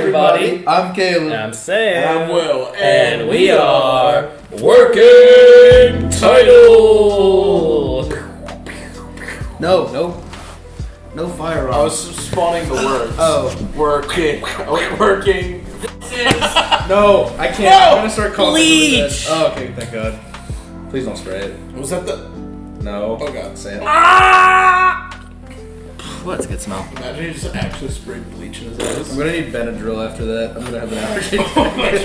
everybody. I'm Caleb. And I'm Sam. And I'm Will. And we are Working Title. No firearms. I was spawning the words. Oh. Working. No, I can't. No! I'm gonna start calling Bleach! it. Oh, okay, thank God. Please don't spray it. Was that the... No. Oh, God. Say it. Well, that's a good smell. Imagine he just actually sprayed bleach in his eyes. I'm gonna need Benadryl after that. I'm gonna have an allergy.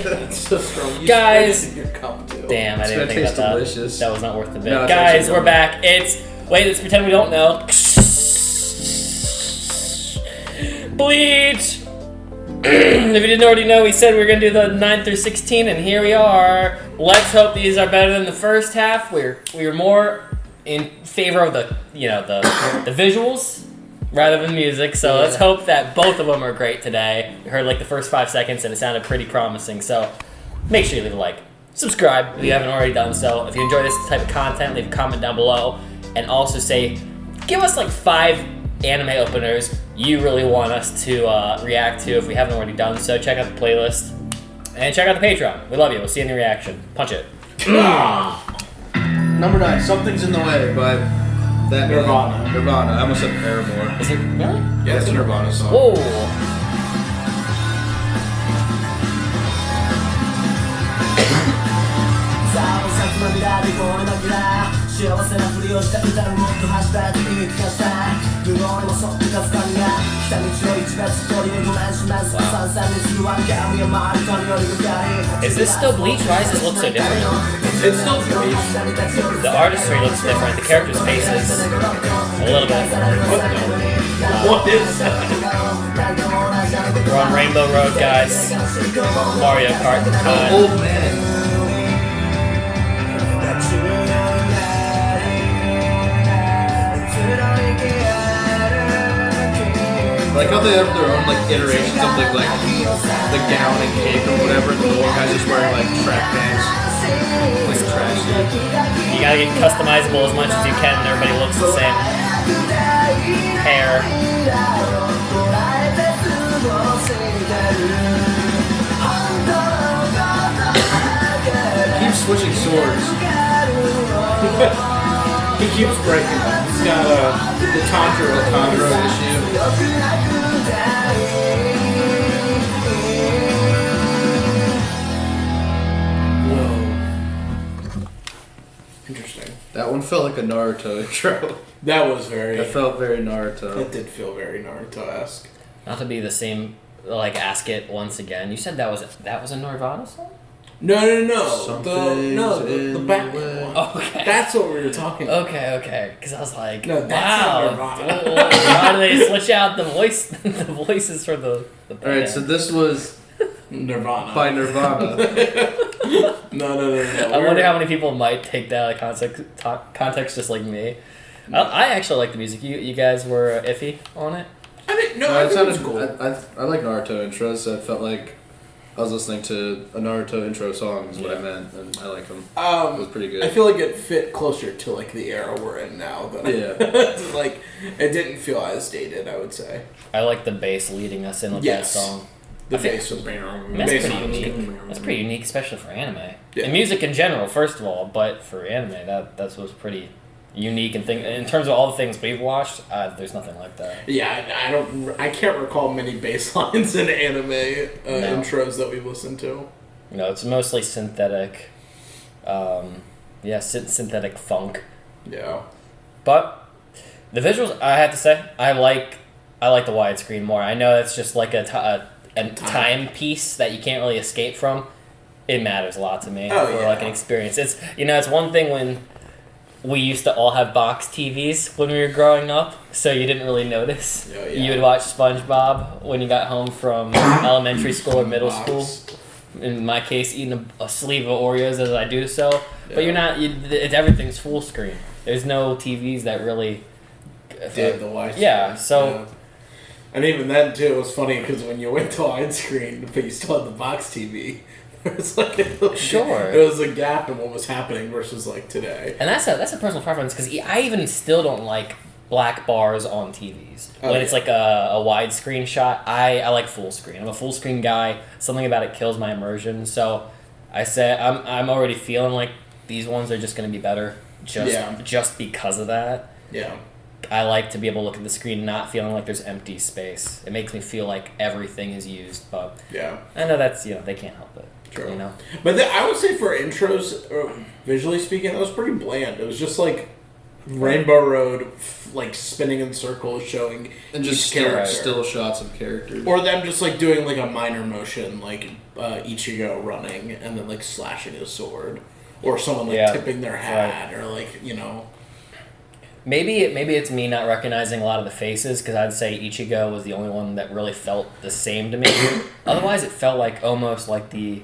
That's so strong. You Guys. sprayed it in your cup, too. Damn, I It's didn't gonna think taste about that. delicious. That was not worth the bit. No, it's Guys, actually we're yummy. back. Wait, let's pretend we don't know. Bleach! If you didn't already know, we said we were going to do the 9 through 16, and here we are. Let's hope these are better than the first half. We were more in favor of the visuals rather than music, so let's hope that both of them are great today. We heard like the first 5 seconds, and it sounded pretty promising, so make sure you leave a like. Subscribe if you haven't already done so. If you enjoy this type of content, leave a comment down below, and also give us like 5 anime openers you really want us to react to if we haven't already done so. Check out the playlist and check out the Patreon. We love you. We'll see you in the reaction. Punch it. Number 9, Something's in the Way by that Nirvana. Nirvana. I almost said Paramore. Is it really? Yeah, it's a Nirvana song. Whoa. Is this still Bleach? Why does this look so different? It's still bleach. The artistry looks different. The characters' faces a little bit. What is that? We're on Rainbow Road, guys. Mario Kart. Old man. I like how they have their own like iterations of like the gown and cape or whatever. The one guy's just wearing like track pants, like trash. You gotta get customizable as much as you can, and everybody looks the same. Hair. Keeps switching swords. He keeps breaking them. He's got the Tanjiro issue. Whoa. Interesting. That one felt like a Naruto intro. That was very... That felt very Naruto. That did feel very Naruto-esque. Not to be the same, like, ask it once again. You said that was a Nirvana song? No. Something's The in Batman the way. one. Oh, okay. That's what we were talking about. Okay. Because I was like, No, that's wow. not Nirvana. Why do they switch out the voices for the band? Alright, so this was Nirvana. by Nirvana. No. I wonder how many people might take that out of context just like me. I actually like the music. You guys were iffy on it? I think No, it it sounded was cool. I like Naruto intros, so it felt like I was listening to a Naruto intro song is what I meant, and I like them. It was pretty good. I feel like it fit closer to like the era we're in now. Than like it didn't feel as dated, I would say. I like the bass leading us in with that song. The bass was That's pretty unique. That's pretty unique, especially for anime. Yeah. And music in general, first of all, but for anime, that was pretty unique and in terms of all the things we've watched. There's nothing like that. Yeah, I can't recall many bass lines in anime intros that we've listened to. No, it's mostly synthetic. Synthetic funk. Yeah. But the visuals, I have to say, I like the widescreen more. I know that's just like a time piece that you can't really escape from. It matters a lot to me for like an experience. It's it's one thing when we used to all have box TVs when we were growing up, so you didn't really notice. Oh, yeah. You would watch SpongeBob when you got home from elementary school or middle school. In my case, eating a sleeve of Oreos as I do so. Yeah. But you're not. Everything's full screen. There's no TVs that really did the widescreen. Yeah, so. Yeah. And even then too, it was funny because when you went to widescreen, but you still had the box TV. It's like it was a gap in what was happening versus like today. And that's a personal preference because I even still don't like black bars on TVs. Oh, When it's like a widescreen shot, I like full screen. I'm a full screen guy. Something about it kills my immersion. So I said I'm already feeling like these ones are just going to be better just because of that. Yeah. I like to be able to look at the screen not feeling like there's empty space. It makes me feel like everything is used, but Yeah. I know that's, they can't help it. True. You know? But I would say for intros, visually speaking, that was pretty bland. It was just like Rainbow Road, like spinning in circles, showing And just each character. still shots of characters. Or them just like doing like a minor motion, like Ichigo running and then like slashing his sword, or someone like tipping their hat, or like Maybe it's me not recognizing a lot of the faces, because I'd say Ichigo was the only one that really felt the same to me. Otherwise, it felt like almost like the...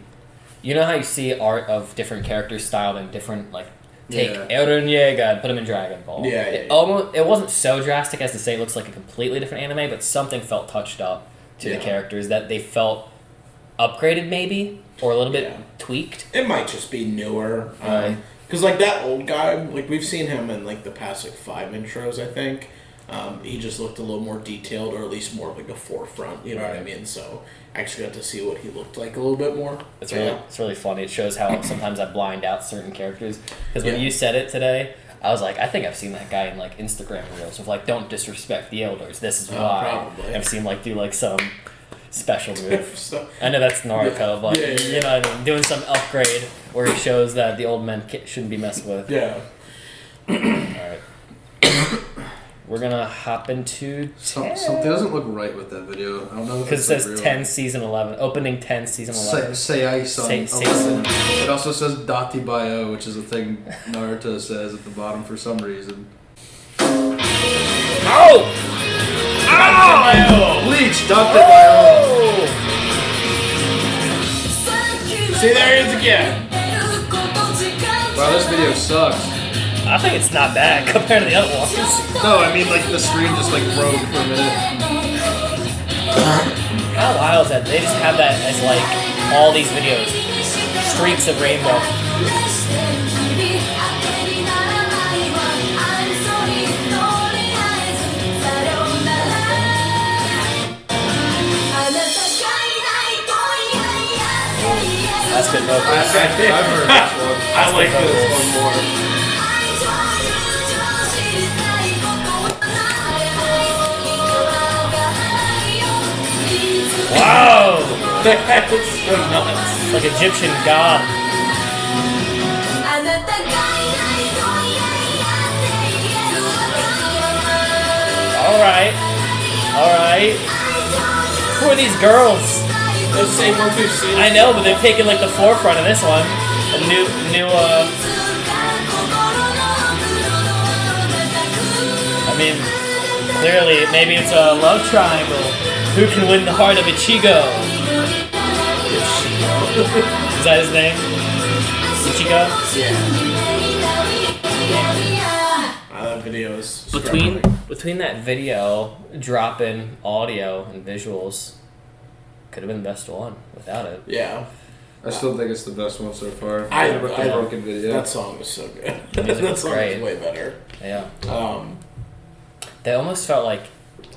You know how you see art of different characters styled in different, like, take Eren Yeager and put him in Dragon Ball. It wasn't so drastic as to say it looks like a completely different anime, but something felt touched up to the characters, that they felt upgraded maybe, or a little bit tweaked. It might just be newer. Right. Because, like, that old guy, like, we've seen him in, like, the past, like, 5 intros, I think. He just looked a little more detailed, or at least more of, like, a forefront, you know what I mean? So, I actually got to see what he looked like a little bit more. It's really funny. It shows how sometimes I blind out certain characters. Because when you said it today, I was like, I think I've seen that guy in, like, Instagram reels of, like, don't disrespect the elders. This is why. Probably. I've seen, like, do, like, some special move. So, I know that's Naruto, but, you know what I mean? Doing some upgrade where he shows that the old men shouldn't be messed with. Yeah. Alright. We're gonna hop into 10. Something doesn't look right with that video. I don't know if Because it it's says real. 10 season 11. Opening 10 season 11. Sei-san. Sei-san. It also says Dati Bio, which is a thing Naruto says at the bottom for some reason. Oh! Oh! Bleach, Dati Bio. See, there he is again. Wow, this video sucks. I think it's not bad compared to the other ones. No, I mean like the screen just like broke for a minute. How wild is that? They just have that as like all these videos. Streaks of rainbow. That's good vocal. I've heard this one. I like this one more. Wow! That is so nuts. Like Egyptian god. Alright. Who are these girls? The same ones we've seen. I know, but they've taken like the forefront of this one. A new I mean, clearly, maybe it's a love triangle. Who can win the heart of Ichigo? Is that his name? Ichigo? That video is Between that video, drop-in audio and visuals, could have been the best one without it. Yeah. I still think it's the best one so far. I the broken video. That song was so good. The music That was song great. was way better. Yeah. They almost felt like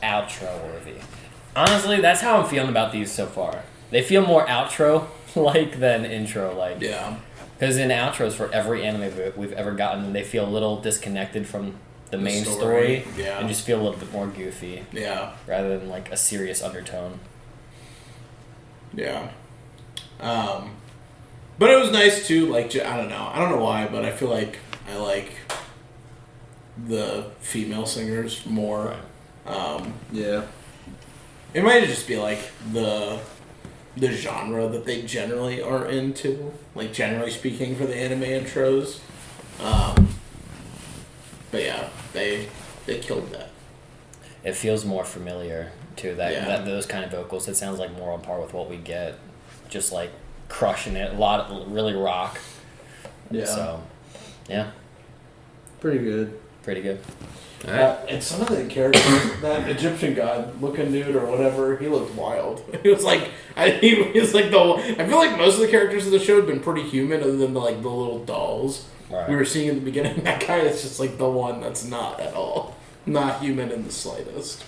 outro worthy. Honestly, that's how I'm feeling about these so far. They feel more outro like than intro like. Yeah. Because in outros for every anime we've ever gotten, they feel a little disconnected from the main story. Yeah. And just feel a little bit more goofy. Yeah. Rather than like a serious undertone. Yeah. But it was nice too, like, I don't know why, but I feel like I like the female singers more. Yeah. It might just be like the genre that they generally are into, like generally speaking for the anime intros. But yeah, they killed that. It feels more familiar too. That those kind of vocals. It sounds like more on par with what we get. Just like crushing it. Really rock. Yeah. So, yeah. Pretty good. Pretty good. And some of the characters, that Egyptian god looking dude or whatever, he looked wild. He was like, he was like I feel like most of the characters of the show have been pretty human, other than the little dolls Right. we were seeing at the beginning. That guy is just like the one that's not at all. Not human in the slightest.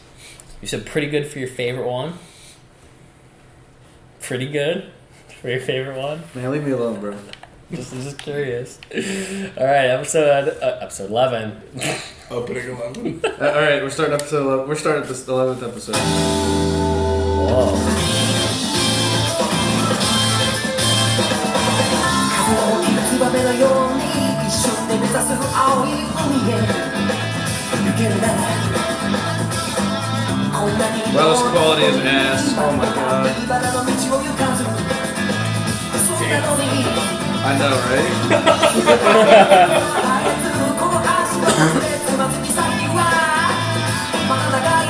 You said pretty good for your favorite one. Pretty good for your favorite one. Man, leave me alone, bro. Just curious. All right, episode 11. Opening 11. All right, we're starting episode 11. We're starting this 11th episode. Whoa. 風を吹き燕のように一瞬で目指す青い海へ行けるならこんなに Well, this quality is ass. Oh my god. 茨の道を行かずそんなのに I know, right? この足の滑ってつまずき先はまだ長い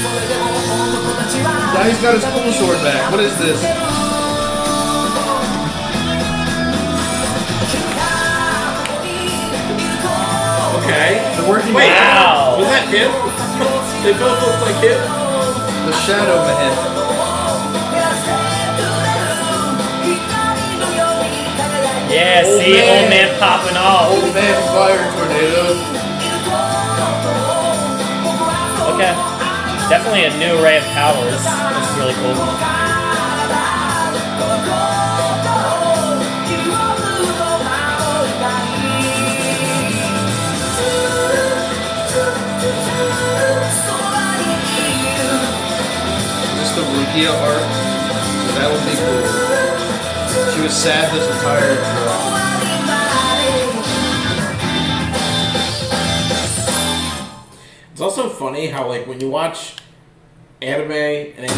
それでも男たちは Now he's got his full sword back. What is this? Okay. The working Wait, Wow. was that him? They both look like him. The Shadow Man. Yeah, Old see, man. old man popping off. Old man fire tornado. Okay. Definitely a new array of powers. That's really cool. Just the Rukia arc. That would be cool. She was sad this entire run. It's also funny how like when you watch anime and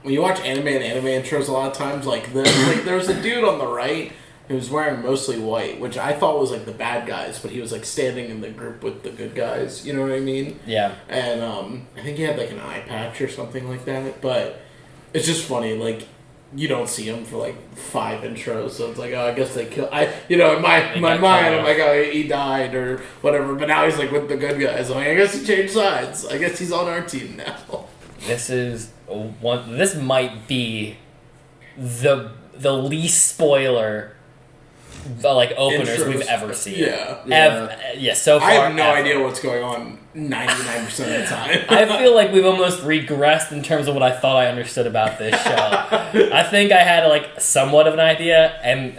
anime intros, a lot of times like there's a dude on the right who was wearing mostly white, which I thought was like the bad guys, but he was like standing in the group with the good guys. You know what I mean? Yeah. And I think he had like an eye patch or something like that. But it's just funny, like you don't see him for like 5 intros, so it's like, oh, I guess they killed. In my mind, I'm like, oh, he died or whatever. But now he's like with the good guys. I'm like, I guess he changed sides. I guess he's on our team now. This is one. This might be the least spoiler openers we've ever seen. Yeah. So far, I have no ever. idea what's going on 99% of the time. I feel like we've almost regressed in terms of what I thought I understood about this show. I think I had like somewhat of an idea, and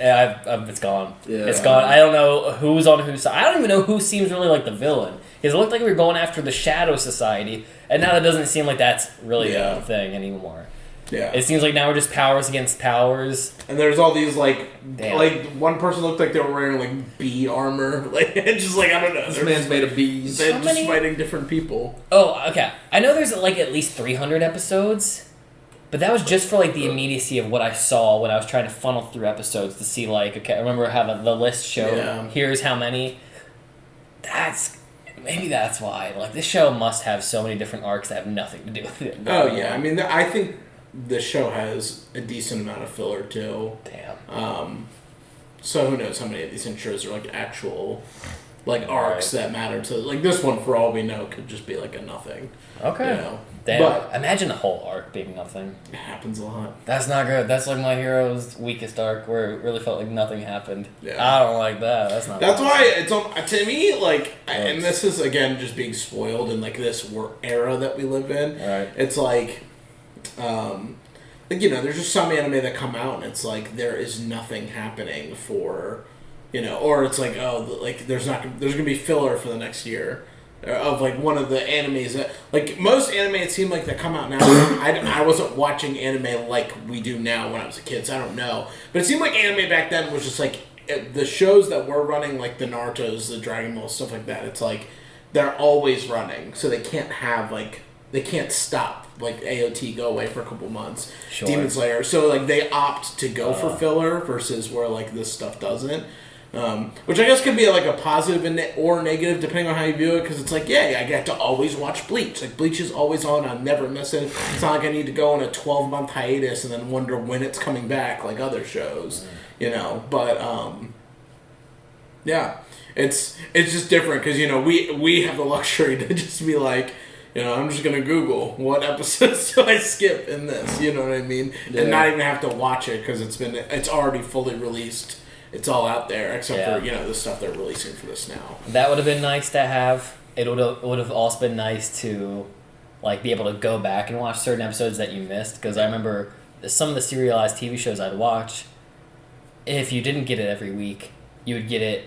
it's gone. Yeah. It's gone. I don't know who's on whose side. I don't even know who seems really like the villain. Because it looked like we were going after the Shadow Society, and now it doesn't seem like that's really a thing anymore. Yeah. It seems like now we're just powers against powers. And there's all these like Damn. one person looked like they were wearing like bee armor. Like it's just like I don't know. This man's made of bees. They're How just many? fighting different people. Oh, okay. I know there's like at least 300 episodes, but that was just for like the immediacy of what I saw when I was trying to funnel through episodes to see like, okay, I remember how the list showed, here's how many. Maybe that's why. Like, this show must have so many different arcs that have nothing to do with it. Oh, yeah. I mean, I think the show has a decent amount of filler, too. Damn. So who knows how many of these intros are, like, actual, like, arcs that matter to... Like, this one, for all we know, could just be, like, a nothing. Okay. You know? Damn. But Imagine the whole arc being nothing. it happens a lot. That's not good. That's like My Hero's weakest arc, where it really felt like nothing happened. Yeah. I don't like that. That's not That's awesome. why it's on... To me, like... And this is, again, just being spoiled in, like, this era that we live in. Right. It's like... Like, you know, there's just some anime that come out and it's like there is nothing happening for, you know, or it's like, oh, like there's gonna be filler for the next year of like one of the animes that, like most anime it seemed like that come out now. I wasn't watching anime like we do now when I was a kid, so I don't know. But it seemed like anime back then was just like the shows that were running, like the Naruto's, the Dragon Ball, stuff like that. It's like they're always running, so they can't have like. They can't stop, like, AOT go away for a couple months. Sure. Demon Slayer. So, like, they opt to go for filler versus where, like, this stuff doesn't. Which I guess could be, like, a positive or negative, depending on how you view it, because it's like, yeah, I get to always watch Bleach. Like, Bleach is always on. I never miss it. It's not like I need to go on a 12-month hiatus and then wonder when it's coming back, like other shows, you know. But, yeah. It's just different, because, you know, we have the luxury to just be like... You know, I'm just going to Google what episodes do I skip in this, you know what I mean? Yeah. And not even have to watch it because it's already fully released it's all out there except Yeah. for the stuff they're releasing for this now. That would have been nice to have. It would have also been nice to like be able to go back and watch certain episodes that you missed, because I remember some of the serialized TV shows I'd watch, if you didn't get it every week, you would get it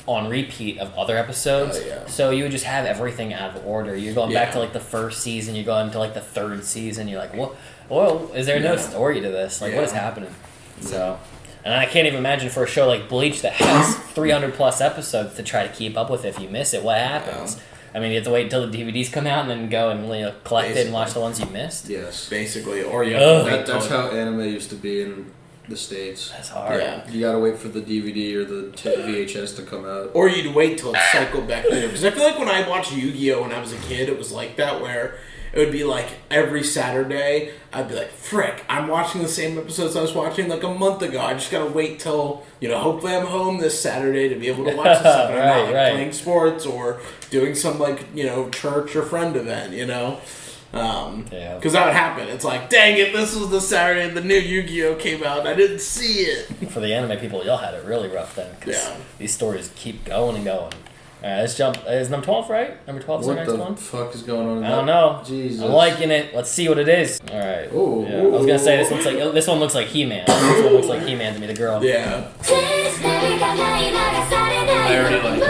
on repeat of other episodes. Oh, yeah. So you would just have everything out of order. You're going back Yeah. to like the first season, you're going to like the third season, you're like, what? Well, is there no story to this? Like, what is Yeah. happening? So, and I can't even imagine for a show like Bleach that has 300 plus episodes to try to keep up with. If you miss it, what happens? I mean, you have to wait until the DVDs come out and then go and collect it and watch the ones you missed. Yes. Basically, or you have Ugh. to wait That's till how anime used to be in the States. That's hard. Yeah. You gotta wait for the DVD or the VHS to come out. Or you'd wait till it cycled back later. Because I feel like when I watched Yu-Gi-Oh! When I was a kid, it was like that, where it would be like every Saturday, I'd be like, frick, I'm watching the same episodes I was watching like a month ago. I just gotta wait till, hopefully I'm home this Saturday to be able to watch this stuff. And I'm not Right. playing sports or doing some church or friend event, Yeah. Because that would happen. It's like, dang it, this was the Saturday the new Yu-Gi-Oh! Came out. I didn't see it. For the anime people, y'all had it really rough then. 'Cause Yeah. these stories keep going and going. Alright, let's jump. Is number 12 right? Number 12 is the What next the one? fuck is going on in I that? don't know. Jesus. I'm liking it. Let's see what it is. Alright. Ooh. Yeah. I was gonna say this one looks like He-Man. This one looks like He-Man to me, the girl. Yeah. I already like it.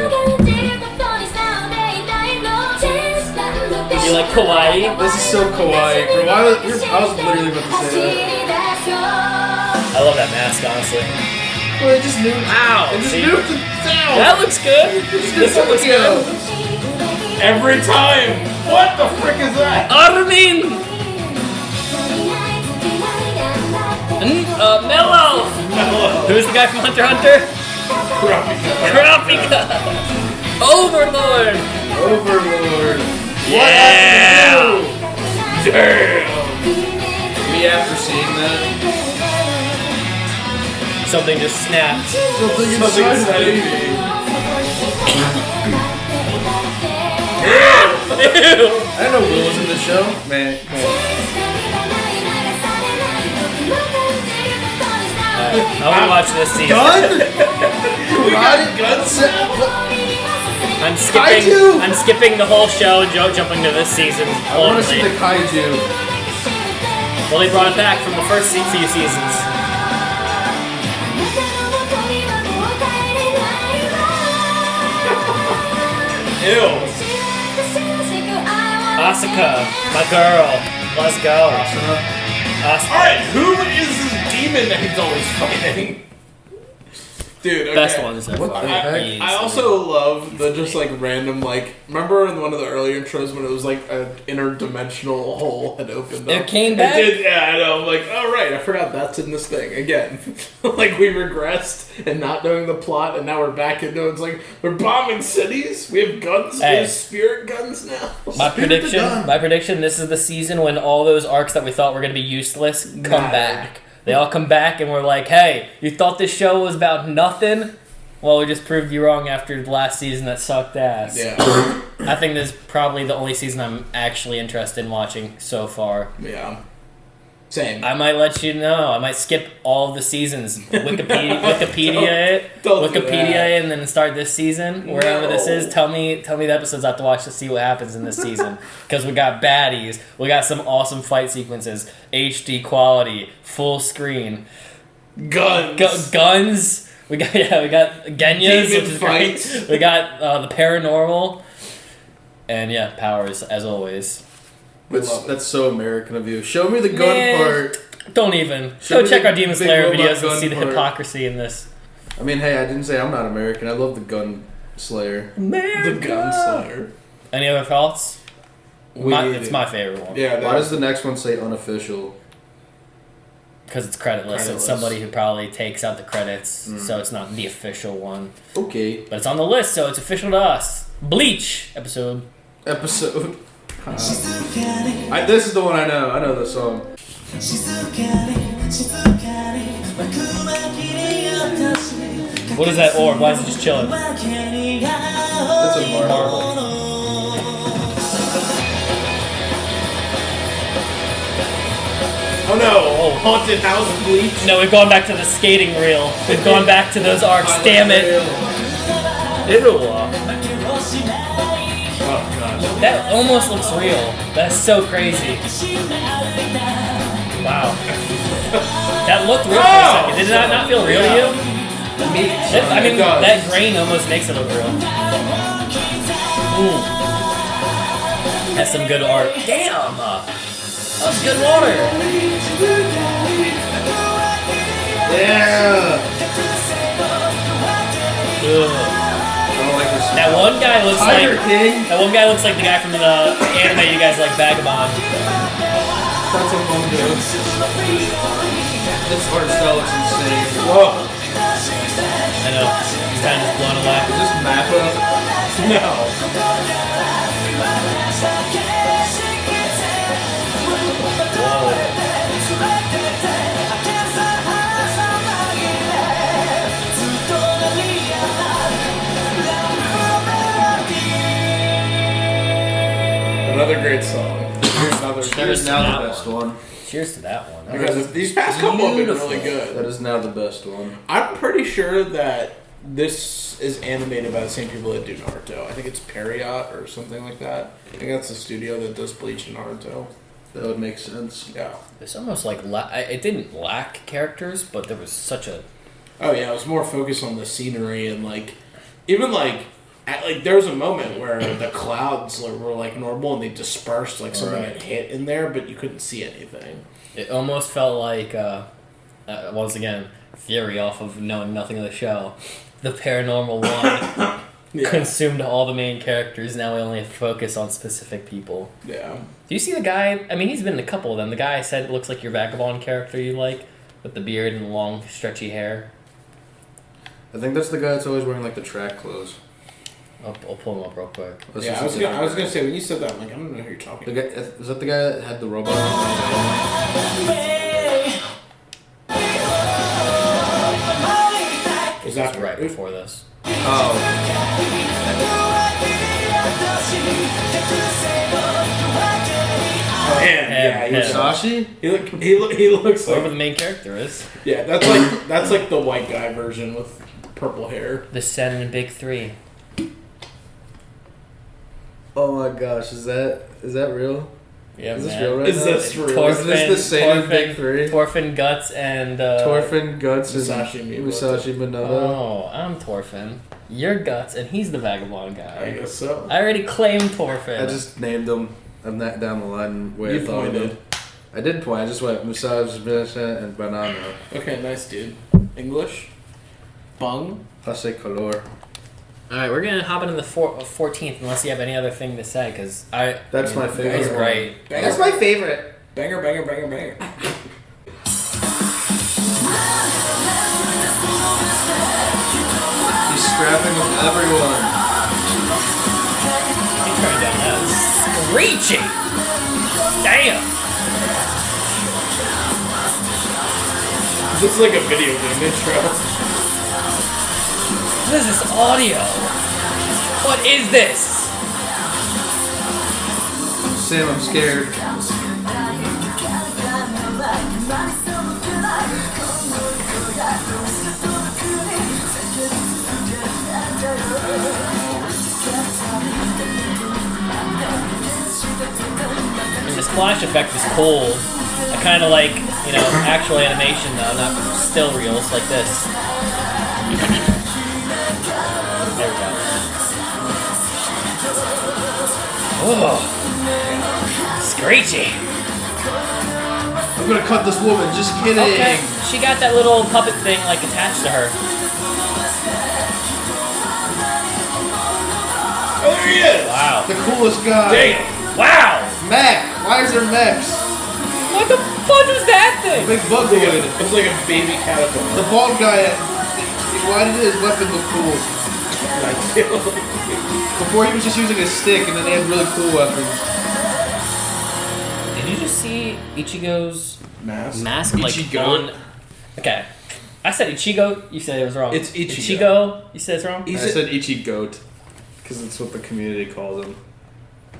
You like kawaii? This is so kawaii. Bro, I was literally about to say that. I love that mask, honestly. Well, it just nuked. Ow! It just See? nuked the sound. That looks good. This one looks good. Every time. What the frick is that? Armin! Mellow! Who's the guy from Hunter x Hunter? Kurapika! Overlord! Overlord. Yeah! Damn. Me after seeing that. Something just snapped. Something Something inside inside of of me. Ew! I didn't know Will was in the show. Man, come on. I want to watch this season. Gun? We got guns. Kaiju! I'm skipping the whole show, jumping to this season. I want to see the kaiju. Well, they brought it back from the first few seasons. Ew. Asuka, my girl. Let's go. Asuka. Alright, who is this demon that he's always fighting? Dude, okay. Best ones so What far. the heck? I also love the just random remember in one of the earlier intros when it was like an interdimensional hole had opened up? It came back? Did, yeah, I know. I'm like, oh right, I forgot that's in this thing again. Like we regressed and not knowing the plot, and now we're back into it. It's like we're bombing cities. We have guns. We Hey. have spirit guns now. My Spirit the gun. prediction, this is the season when all those arcs that we thought were going to be useless come Matter. back. They all come back and we're like, hey, you thought this show was about nothing? Well, we just proved you wrong after the last season that sucked ass. Yeah, I think this is probably the only season I'm actually interested in watching so far. yeah. Same. I might let you know. I might skip all of the seasons. Wikipedia Don't do Wikipedia that. and then start this season. Wherever this No. is, tell me the episodes I have to watch to see what happens in this season. Because we got baddies. We got some awesome fight sequences. HD quality. Full screen. Guns. Guns. We got Genyas, Demon which is fights. great. We got the paranormal. And yeah, powers, as always. That's so American of you. Show me the gun Man. part. Don't even. Show Go me check the our Demon big Slayer robot videos and gun see the part. hypocrisy in this. I mean, hey, I didn't say I'm not American. I love the gun slayer. The Gunslayer. Any other thoughts? We need It's it. my favorite one. Yeah. Why does the next one say unofficial? Because it's creditless. It's Creditless. somebody who probably takes out the credits, so it's not the official one. Okay. But it's on the list, so it's official to us. Bleach episode. Episode. This is the one I know. I know the song. What is that orb? Why is it just chilling? That's a marble. Oh no! Haunted House Bleach. No, we've gone back to the skating reel. We've gone back to those arcs. Damn it! Ew. Oh gosh. That almost looks real. That's so crazy. Wow. That looked real for a second. Did it not feel real to you? I mean, that grain almost makes it look real. Ooh. That's some good art. Damn! That was good water. Yeah. Ugh. I don't like this. That one guy looks Tiger like King. that one guy looks like the guy from the anime you guys like, Vagabond. That's a fun dude. This art style looks insane. Whoa. I know. He's kind of just blown away. Is this Mappa? No. Another great song. That is now the best one. Cheers to that one. Because these past couple have been really good. That is now the best one. I'm pretty sure that this is animated by the same people that do Naruto. I think it's Period or something like that. I think that's the studio that does Bleach and Naruto. That would make sense. Yeah. It's almost like it didn't lack characters, but there was such a Oh yeah, it was more focused on the scenery and like, even like, there was a moment where the clouds were like normal and they dispersed, like something had hit in there, but you couldn't see anything. It almost felt like once again Fury off of knowing nothing of the show. The paranormal one consumed all the main characters. Now we only have to focus on specific people. Yeah. Do you see the guy? I mean, he's been in a couple of them. The guy I said looks like your Vagabond character you like, with the beard and the long, stretchy hair. I think that's the guy that's always wearing like the track clothes. I'll pull him up real quick. Yeah, I was gonna say when you said that, I'm like, I don't know who you're talking The about. guy, is that the guy that had the robot? Is that Right before this. Oh. Man, yeah, Him. Musashi? he looks Whoever like the main character is. yeah. That's like the white guy version with purple hair. The Sen and Big Three. Oh my gosh, is that real? Yeah, Is this man. real right Is now? this real? Torfin, Is this the same Big Three? Torfin, Guts, and Torfin, Guts, Musashi and Miyamoto. Musashi Minoto. Oh, I'm Torfin. You're Guts, and he's the Vagabond I guy. guess so. I already claimed Torfin. I just named them. I'm not down the line where You I thought of pointed. them. I did point. I just went Musashi, Minoto, and Banana. Okay, nice dude. English. Bung. Pase color. All right, we're gonna hop into the 14th, unless you have any other thing to say, because That's my favorite. He's Banger. great. Banger. my favorite. Banger, banger, banger, banger. He's scrapping with everyone. He turned down that. Screeching! Damn! This is like a video game intro. What is this audio? What is this? Sam, I'm scared. And the splash effect is cool. I kind of like, actual animation though, not still reels like this. There we go. Oh, screechy. I'm gonna cut this woman. Just kidding. Okay, she got that little puppet thing like attached to her. Oh, there he is! Wow. The coolest guy. Damn! Wow. Mech. Why is there mechs? What the fudge was that thing? Big bugwood. It's like a baby caterpillar. The bald guy. Why did his weapon look cool? Before he was just using a stick, and then he had really cool weapons. Did you just see Ichigo's Mask. mask like Ichigo? on? Okay, I said Ichigo. You said it was wrong. It's Ichigo. Ichigo. You said it's wrong. I said Ichi Goat, because it's what the community calls him.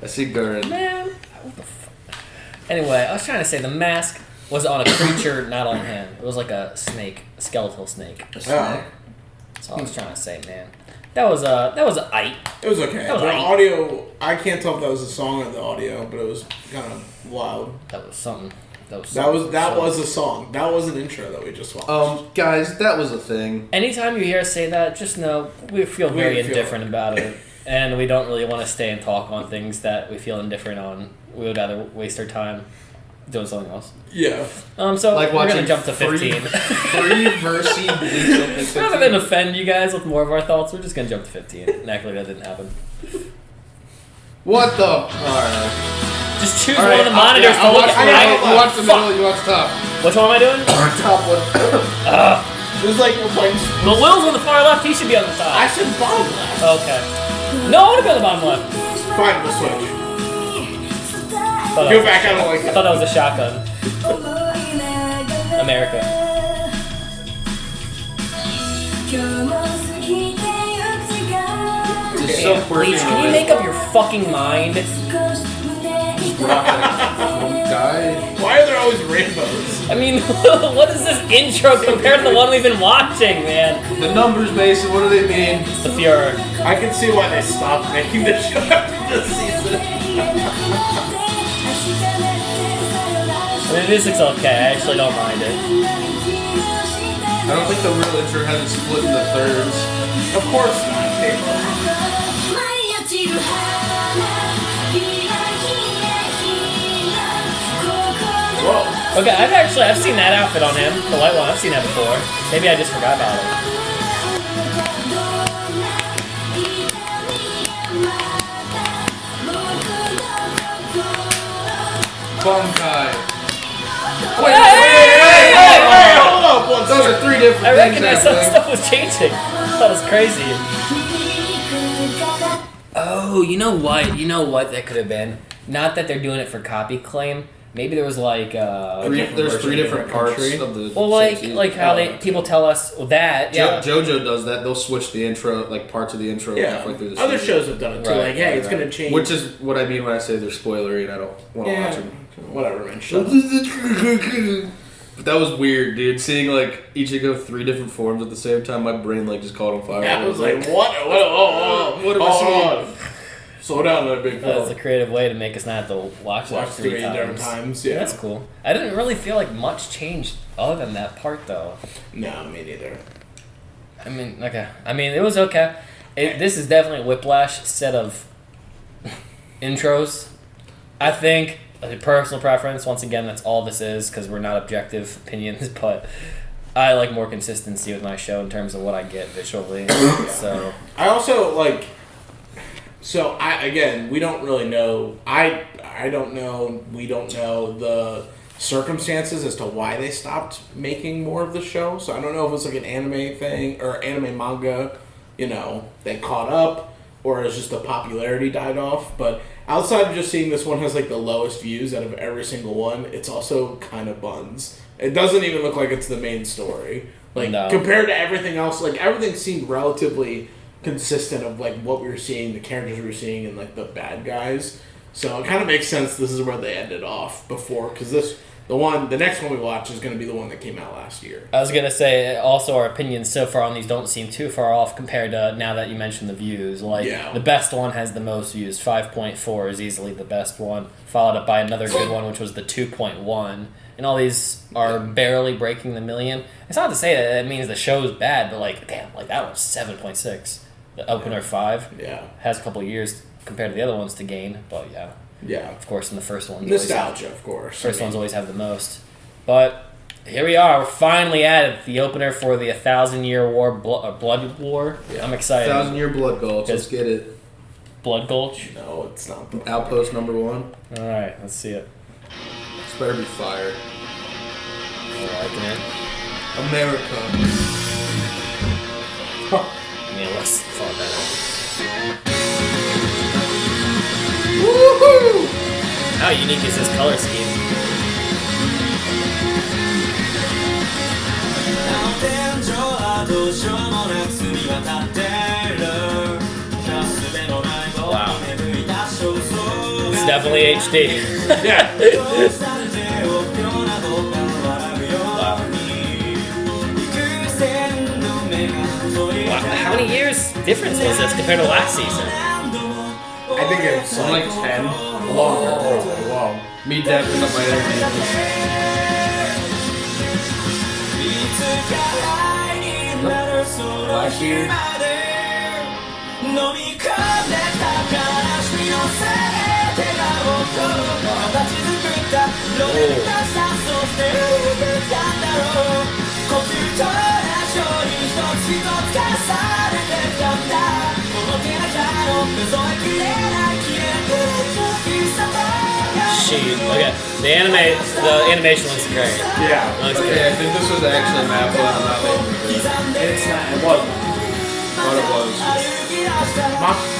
I see Gurren. Man, what the fuck? Anyway, I was trying to say the mask was on a creature, not on him. It was like a snake, a skeletal snake. A snake. That's all I was trying to say, man. That was a ite. It was okay. That was The right. audio, I can't tell if that was a song or the audio, but it was kind of wild. That was something. That was a song. That was an intro that we just watched. Guys, that was a thing. Anytime you hear us say that, just know we feel very indifferent about it. And we don't really want to stay and talk on things that we feel indifferent on. We would rather waste our time doing something else. Yeah. So like we're going to jump to 15. Three versy Bleach. Rather than offend you guys with more of our thoughts, we're just going to jump to 15 and act like that didn't happen. What the? Alright. Just choose one of the monitors to look at. You watch the middle, you watch the top. Which one am I doing? Top one. It was like we're playing. The Will's on the far left, he should be on the I top. said bottom left. Okay. No, I want to go to the bottom left. Fine, we'll switch. Thought Go back, I don't like I it. thought that was a shotgun. America. It's so quirky. Bleach, can you make up your fucking mind? Guy. Why are there always rainbows? I mean, what is this intro compared to the one we've been watching, man? The numbers, Mason, what do they mean? It's the Fuhrer. I can see why they stopped making this show after this season. I mean, this looks okay. I actually don't mind it. I don't think the real intro has it split into thirds. Of course not. Whoa. Okay, I've seen that outfit on him. The white one, I've seen that before. Maybe I just forgot about it. Bum guy. Wait, hey! Hold up one Those second. are three different I things recognized some happening. stuff was changing. I thought it was crazy. Oh, you know what? You know what that could have been? Not that they're doing it for copy claim. Maybe there was like There's three different parts of the. well, season. like how people tell us that. Yeah. JoJo does that. They'll switch the intro, like parts of the intro halfway through the Other season. shows have done it too. Right, Like, hey, right, it's gonna change. Which is what I mean when I say they're spoilery and I don't want to watch them. Whatever, man. Shut up. But that was weird, dude. Seeing like Ichigo three different forms at the same time, my brain like just caught on fire. I was like, what? What am I seeing? Slow down there, big That's fella. a creative way to make us not have to watch that Watch three different times. times. Yeah. That's cool. I didn't really feel like much changed other than that part, though. No, me neither. I mean, okay. I mean, it was okay. This is definitely a Whiplash set of intros. I think, a personal preference, once again, that's all this is, because we're not objective opinions, but I like more consistency with my show in terms of what I get visually. So I also like. So we don't really know. I don't know. We don't know the circumstances as to why they stopped making more of the show. So I don't know if it's like an anime thing or anime manga. You know, they caught up, or it's just the popularity died off. But outside of just seeing this one has like the lowest views out of every single one, it's also kind of buns. It doesn't even look like it's the main story. Like No. compared to everything else, like everything seemed relatively consistent of like what we were seeing, the characters we were seeing, and like the bad guys. So it kind of makes sense. This is where they ended off before, because the next one we watch is going to be the one that came out last year. I was gonna say also our opinions so far on these don't seem too far off compared to now that you mentioned the views. Like the best one has the most views. 5.4 is easily the best one, followed up by another good one, which was the 2.1. And all these are barely breaking the million. It's not to say that it means the show's bad, but like damn, like that was 7.6. The opener 5 has a couple years compared to the other ones to gain, but Yeah. of course in the first one Nostalgia, of course. First ones always have the most. But here we are. We're finally at it. The opener for the 1,000-Year War, Blood War. Yeah. I'm excited. 1,000-Year Blood Gulch. Let's get it. Blood Gulch? No, it's not. Outpost number 1. Alright, let's see it. This better be fire. I'm liking it. America. I mean, it looks far better. Woohoo! How unique is this color scheme? Wow. It's definitely HD. Yeah. difference was this compared to last season? I think it's I'm like 10. longer. Wow. Me dapping up my energy. Last year. Shoot, okay. The animation looks great. Yeah. Looks Okay, great. I think this was actually Mappa and I'm not making it. It's not. It wasn't. I thought it was.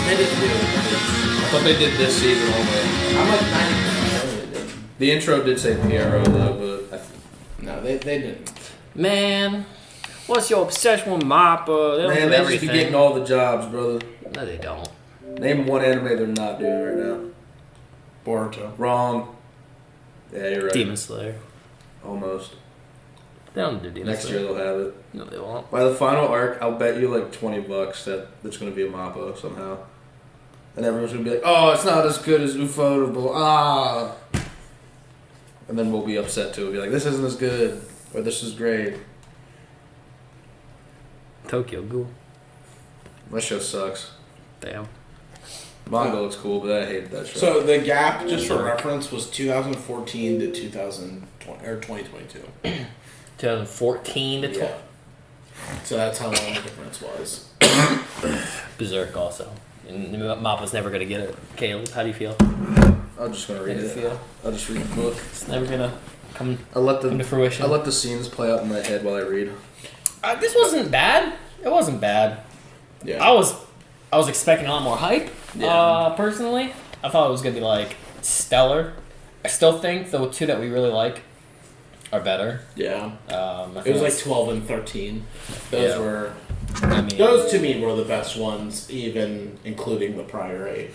They didn't do it. I thought they did this season only. I'm like 90% they did. The intro did say Piero though, but No, they didn't. Man, what's your obsession with Mappa? They don't man, do they just everything. be getting all the jobs, brother. No, they don't. Name one anime they're not doing right now. Boruto. Wrong. Yeah, you're right. Demon Slayer. Almost. They don't do Demon Next Slayer. year they'll have it. No, they won't. By the final arc, I'll bet you like $20 that it's gonna be a Mappa somehow. And everyone's gonna be like, "Oh, it's not as good as Ufotable." Ah. And then we'll be upset too. We'll be like, "This isn't as good," or "This is great." Tokyo Ghoul. My show sucks. Damn. Manga looks cool, but I hated that show. So the gap, just for reference, was 2014 to 2020 or 2022. 2014 to 12. Yeah. So that's how long the difference was. Berserk also. And Mappa's never gonna get it. Caleb, how do you feel? I'm just gonna How read do you it. feel? I'll just read the book. It's never gonna come I let to fruition. I let the scenes play out in my head while I read. This wasn't bad. It wasn't bad. Yeah. I was expecting a lot more hype. Yeah. Personally, I thought it was gonna be like stellar. I still think the two that we really like are better. Yeah. I It think was like that's- 12 and 13. Those Yeah. were. I mean, Those to me were the best ones, even including the prior 8.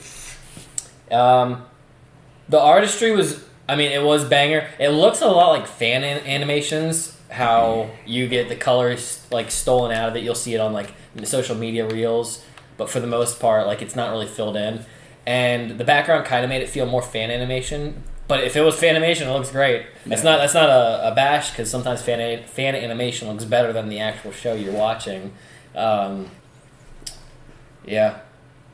the artistry was. I mean, it was banger. It looks a lot like fan animations. How you get the colors like stolen out of it. You'll see it on like social media reels, but for the most part, like it's not really filled in. And the background kind of made it feel more fan animation. But if it was fan animation, it looks great. That's Yeah. not a bash because sometimes fan animation looks better than the actual show you're watching. Yeah,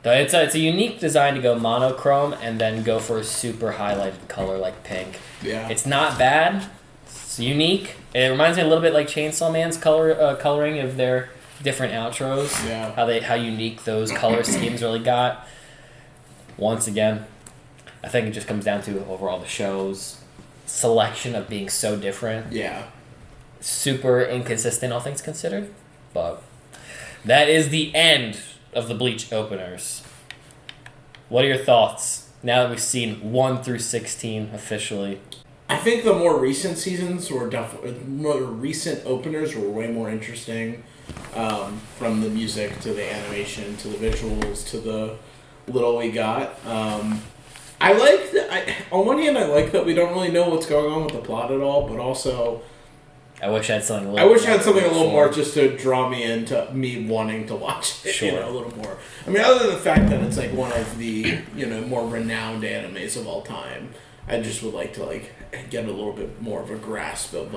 but it's a unique design to go monochrome and then go for a super highlighted color like pink. Yeah. It's not bad. It's unique. It reminds me a little bit like Chainsaw Man's coloring of their different outros. Yeah. How unique those color schemes really got. Once again, I think it just comes down to overall the show's selection of being so different. Yeah. Super inconsistent, all things considered. But that is the end of the Bleach openers. What are your thoughts now that we've seen 1 through 16 officially? I think the more recent seasons were definitely more recent openers were way more interesting. From the music to the animation to the visuals to the little we got. I like that. On one hand, I like that we don't really know what's going on with the plot at all, but also I wish I had something a I little wish I had something a little more forward. just to draw me into me wanting to watch it. Sure. A little more. I mean, other than the fact that it's like one of the more renowned animes of all time, I just would like to get a little bit more of a grasp of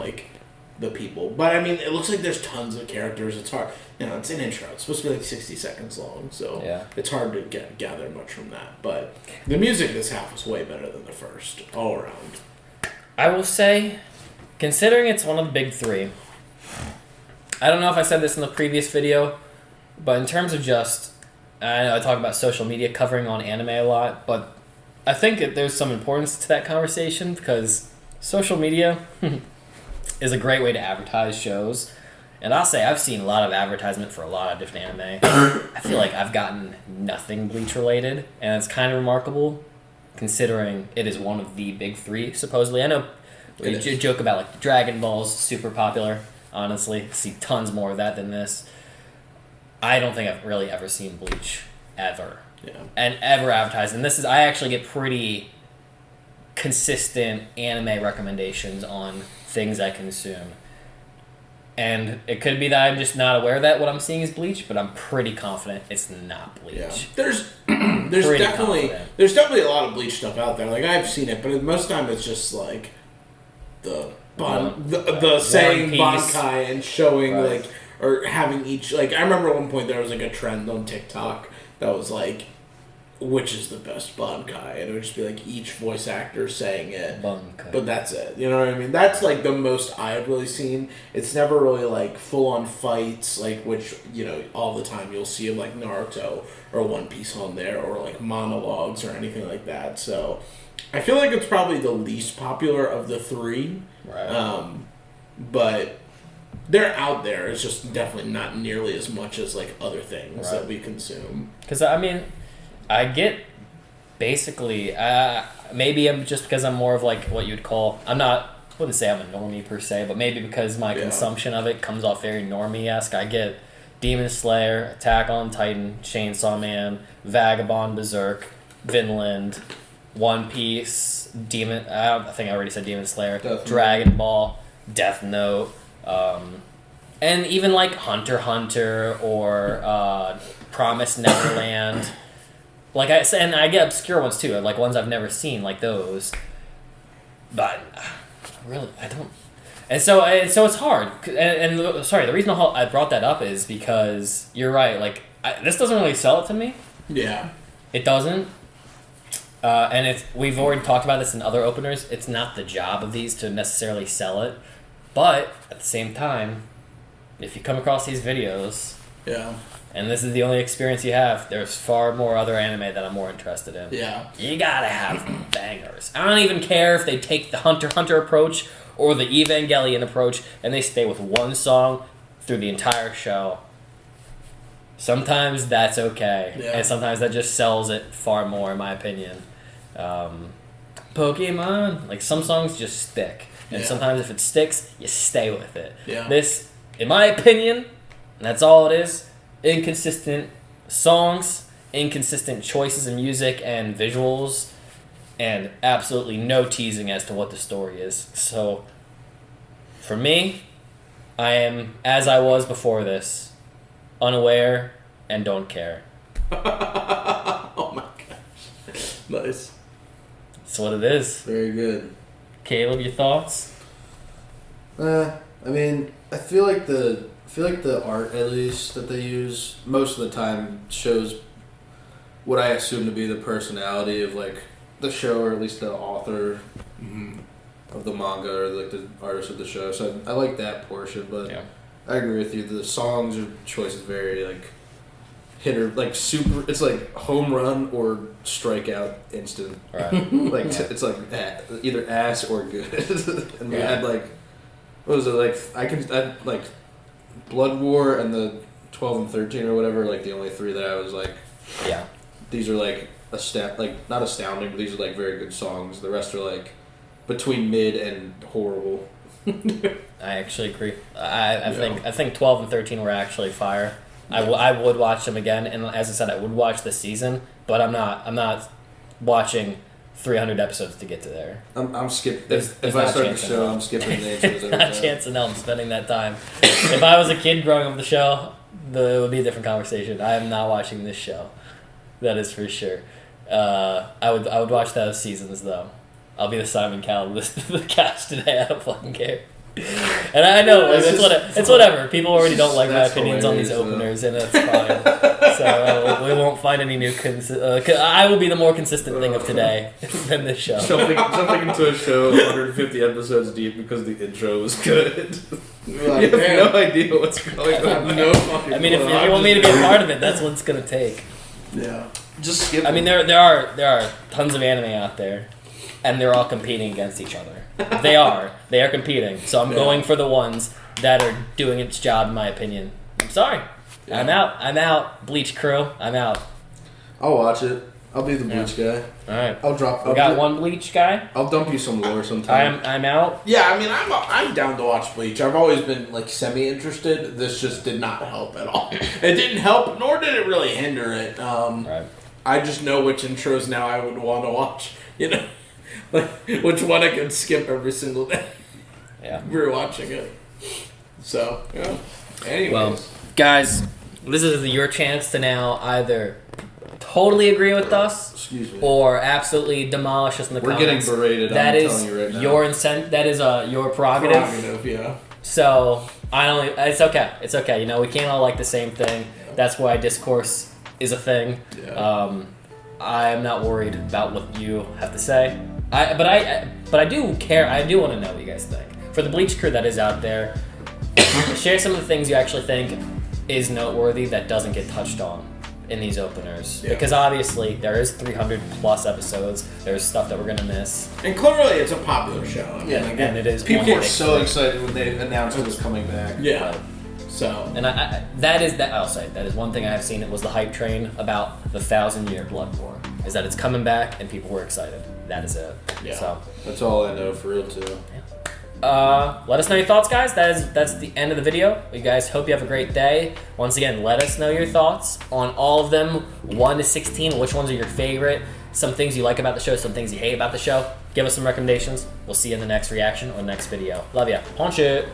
the people. But I mean, it looks like there's tons of characters. It's hard. It's an intro. It's supposed to be like 60 seconds long, so Yeah. it's hard to gather much from that. But the music this half was way better than the first, all around. I will say, considering it's one of the big three, I don't know if I said this in the previous video, but in terms of just, I know I talk about social media covering on anime a lot, but I think that there's some importance to that conversation because social media is a great way to advertise shows. And I'll say I've seen a lot of advertisement for a lot of different anime. I feel like I've gotten nothing Bleach related, and it's kind of remarkable considering it is one of the big three, supposedly. I know we It is. joke about like Dragon Ball's super popular, honestly. See tons more of that than this. I don't think I've really ever seen Bleach, ever. Yeah. And ever advertised. And I actually get pretty consistent anime recommendations on things I consume. And it could be that I'm just not aware that what I'm seeing is Bleach, but I'm pretty confident it's not Bleach. Yeah. There's definitely a lot of Bleach stuff out there. Like I've seen it, but most of the time it's just like the saying Bankai and showing like or having each like I remember at one point there was like a trend on TikTok that was like which is the best Bankai, and it would just be like each voice actor saying it, Bankai. but that's it. You know what I mean? That's like the most I've really seen. It's never really like full on fights, like which all the time you'll see like Naruto or One Piece on there, or like monologues or anything like that. So I feel like it's probably the least popular of the three, right? But they're out there. It's just definitely not nearly as much as like other things that we consume. Because I mean. I get basically maybe I'm just because I'm more of like what you'd call I wouldn't say I'm a normie per se, but maybe because my consumption of it comes off very normie-esque. I get Demon Slayer, Attack on Titan, Chainsaw Man, Vagabond, Berserk, Vinland, One Piece, I think I already said Demon Slayer, Dragon Ball, Death Note, and even like Hunter x Hunter or Promised Neverland. Like I get obscure ones too, like ones I've never seen, like those. But really, I don't. And so it's hard. And sorry, the reason I brought that up is because you're right. Like this doesn't really sell it to me. Yeah, it doesn't. And we've already talked about this in other openers. It's not the job of these to necessarily sell it, but at the same time, if you come across these videos, and this is the only experience you have, there's far more other anime that I'm more interested in. Yeah. You gotta have bangers. I don't even care if they take the Hunter x Hunter approach or the Evangelion approach and they stay with one song through the entire show. Sometimes that's okay. Yeah. And sometimes that just sells it far more, in my opinion. Pokemon, like some songs just stick. And sometimes if it sticks, you stay with it. Yeah. This, in my opinion, that's all it is. Inconsistent songs, inconsistent choices in music and visuals, and absolutely no teasing as to what the story is. So, for me, I am, as I was before this, unaware and don't care. Oh my gosh. Nice. That's what it is. Very good. Caleb, your thoughts? I mean, I feel like the art, at least, that they use most of the time shows what I assume to be the personality of like the show, or at least the author of the manga, or like the artist of the show. So I like that portion, but I agree with you. The songs or choices very like hitter, like super. It's like home run or strikeout instant. Right. Like it's like either ass or good. And we had like, what was it like? I like Blood War and the 12 and 13 or whatever. Like the only three that I was like, these are like not astounding, but these are like very good songs. The rest are like between mid and horrible. I actually agree. I think 12 and 13 were actually fire. Yeah. I would watch them again, and as I said, I would watch the season, but I'm not watching 300 episodes to get to there. I'm skipping. If I start the show, I'm skipping the intros every time. Not a chance in hell I'm spending that time. If I was a kid growing up the show, it would be a different conversation. I am not watching this show. That is for sure. I would watch those seasons though. I'll be the Simon Cowell of the cast today. I don't fucking care. And I know it's whatever. People already don't like my opinions on these openers, and that's fine. So we won't find any new. I will be the more consistent thing of today than this show. Jumping into a show 150 episodes deep because the intro was good. You have no idea what's going on. No fucking. I mean, if you want me to be a part of it, that's what it's gonna take. Yeah. Just skip. I mean, there are tons of anime out there, and they're all competing against each other. They are competing. So I'm going for the ones that are doing its job, in my opinion. I'm sorry. Yeah. I'm out. Bleach crew, I'm out. I'll watch it. I'll be the Bleach guy. All right. I'll drop. We got one Bleach guy. I'll dump you some lore sometime. I'm out. Yeah, I mean, I'm down to watch Bleach. I've always been like semi-interested. This just did not help at all. It didn't help, nor did it really hinder it. Right. I just know which intros now I would want to watch. You know, like which one I could skip every single day. Yeah. We're watching it. So, yeah. Anyways. Well, guys, this is your chance to now either totally agree with us Excuse me. or absolutely demolish us in the We're getting comments. berated. That I'm is telling you right now. that is your prerogative. Yeah. So I don't. It's okay. It's okay. You know, we can't all like the same thing. That's why discourse is a thing. Yeah. I'm not worried about what you have to say. But I do care. I do want to know what you guys think. For the Bleach crew that is out there, share some of the things you actually think is noteworthy that doesn't get touched on in these openers. Yeah. Because obviously there is 300 plus episodes. There's stuff that we're gonna miss. And clearly it's a popular show. I mean, Yeah, like, And it is People one were big so thing. excited when they announced it was coming back. Yeah. So. And I'll say that is one thing I have seen. It was the hype train about the 1,000-year Blood War. Is that it's coming back and people were excited. That is it. Yeah. So, That's all I know for real too. let us know your thoughts, guys. That's the end of the video. You guys hope you have a great day. Once again, let us know your thoughts on all of them, 1 to 16. Which ones are your favorite? Some things you like about the show, some things you hate about the show. Give us some recommendations. We'll see you in the next reaction or next video. Love ya. Punch it.